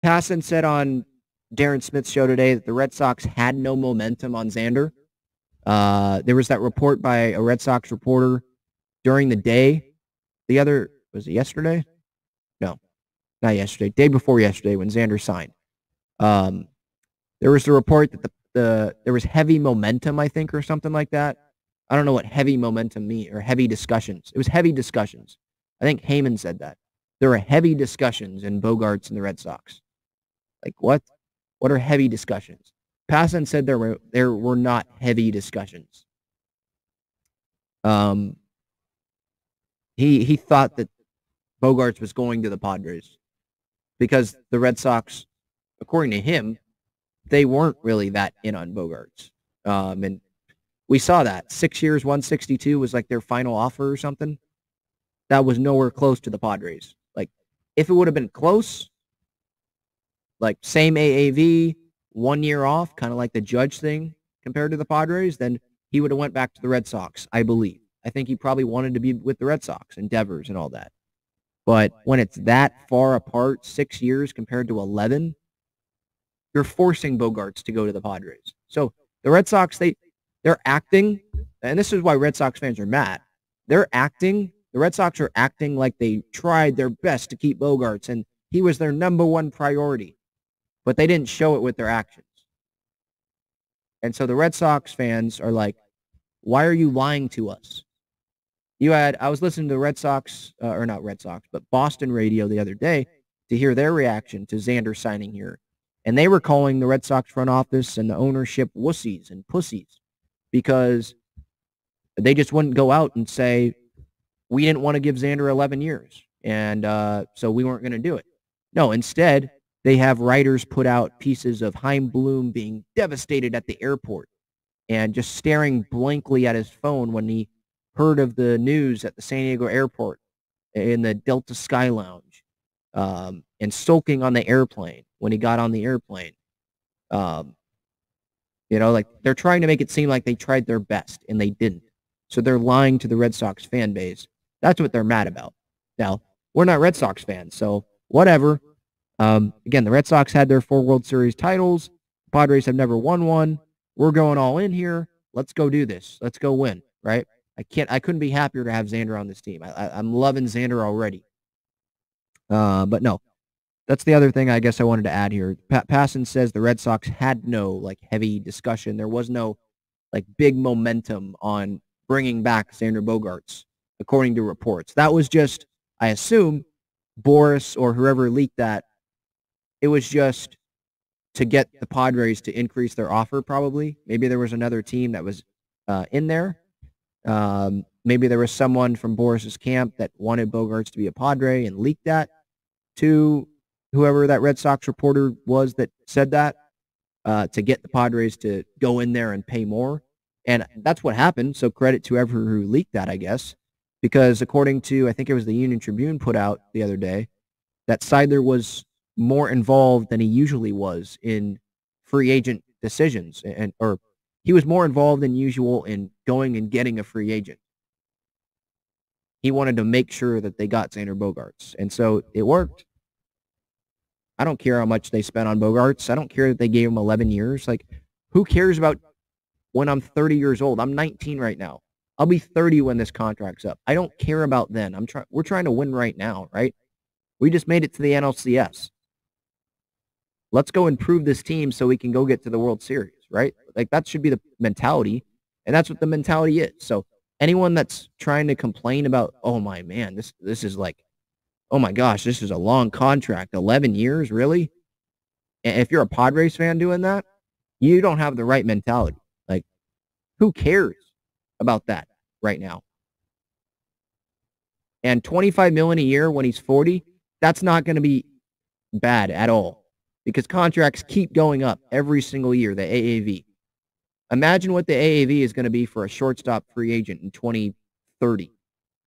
Passan said on Darren Smith's show today that the Red Sox had no momentum on Xander. There was that report by a Red Sox reporter during the day. Was it yesterday? No, not yesterday. Day before yesterday when Xander signed. There was the report that there was heavy momentum, I think, or something like that. I don't know what heavy momentum means, or heavy discussions. It was heavy discussions. I think Heyman said that. There were heavy discussions in Bogaerts and the Red Sox. Like, what? What are heavy discussions? Passan said there were not heavy discussions. He thought that Bogaerts was going to the Padres because the Red Sox, according to him, they weren't really that in on Bogaerts. And we saw that. 6 years, 162 was like their final offer or something. That was nowhere close to the Padres. Like, if it would have been close, like same AAV, 1 year off, kind of like the Judge thing compared to the Padres, then he would have went back to the Red Sox, I believe. I think he probably wanted to be with the Red Sox and Devers and all that. But when it's that far apart, 6 years compared to 11, you're forcing Bogaerts to go to the Padres. So the Red Sox, they're acting, and this is why Red Sox fans are mad. The Red Sox are acting like they tried their best to keep Bogaerts, and he was their number one priority. But they didn't show it with their actions. And so the Red Sox fans are like, why are you lying to us? I was listening to Red Sox, or not Red Sox, but Boston radio the other day to hear their reaction to Xander signing here. And they were calling the Red Sox front office and the ownership wussies and pussies because they just wouldn't go out and say, we didn't want to give Xander 11 years, and so we weren't going to do it. No, instead, they have writers put out pieces of Chaim Bloom being devastated at the airport and just staring blankly at his phone when he heard of the news at the San Diego airport in the Delta Sky Lounge, and sulking on the airplane when he got on the airplane. Like they're trying to make it seem like they tried their best, and they didn't. So they're lying to the Red Sox fan base. That's what they're mad about. Now, we're not Red Sox fans, so whatever. Again, the Red Sox had their 4 World Series titles. Padres have never won one. We're going all in here. Let's go do this. Let's go win, right? I couldn't be happier to have Xander on this team. I'm loving Xander already. But no, that's the other thing I guess I wanted to add here. Passan says the Red Sox had no heavy discussion. There was no big momentum on bringing back Xander Bogaerts, according to reports. That was just, I assume, Boris or whoever leaked that. It was just to get the Padres to increase their offer, probably. Maybe there was another team that was in there. Maybe there was someone from Boris's camp that wanted Bogaerts to be a Padre and leaked that to whoever that Red Sox reporter was that said that, to get the Padres to go in there and pay more. And that's what happened. So credit to whoever who leaked that, I guess, because according to, I think it was the Union Tribune put out the other day, that Seidler was more involved than he usually was in free agent decisions, or he was more involved than usual in going and getting a free agent. He wanted to make sure that they got Xander Bogaerts, and so it worked. I don't care how much they spent on Bogaerts. I don't care that they gave him 11 years. Who cares about when I'm 30 years old? I'm 19 right now. I'll be 30 when this contract's up. I don't care about then. We're trying to win right now, right? We just made it to the NLCS. Let's go improve this team so we can go get to the World Series, right? That should be the mentality, and that's what the mentality is. So anyone that's trying to complain about, oh my man, this is oh my gosh, this is a long contract, 11 years, really? And if you're a Padres fan doing that, you don't have the right mentality. Who cares about that right now? And $25 million a year when he's 40, that's not going to be bad at all, because contracts keep going up every single year, the AAV. Imagine what the AAV is going to be for a shortstop free agent in 2030.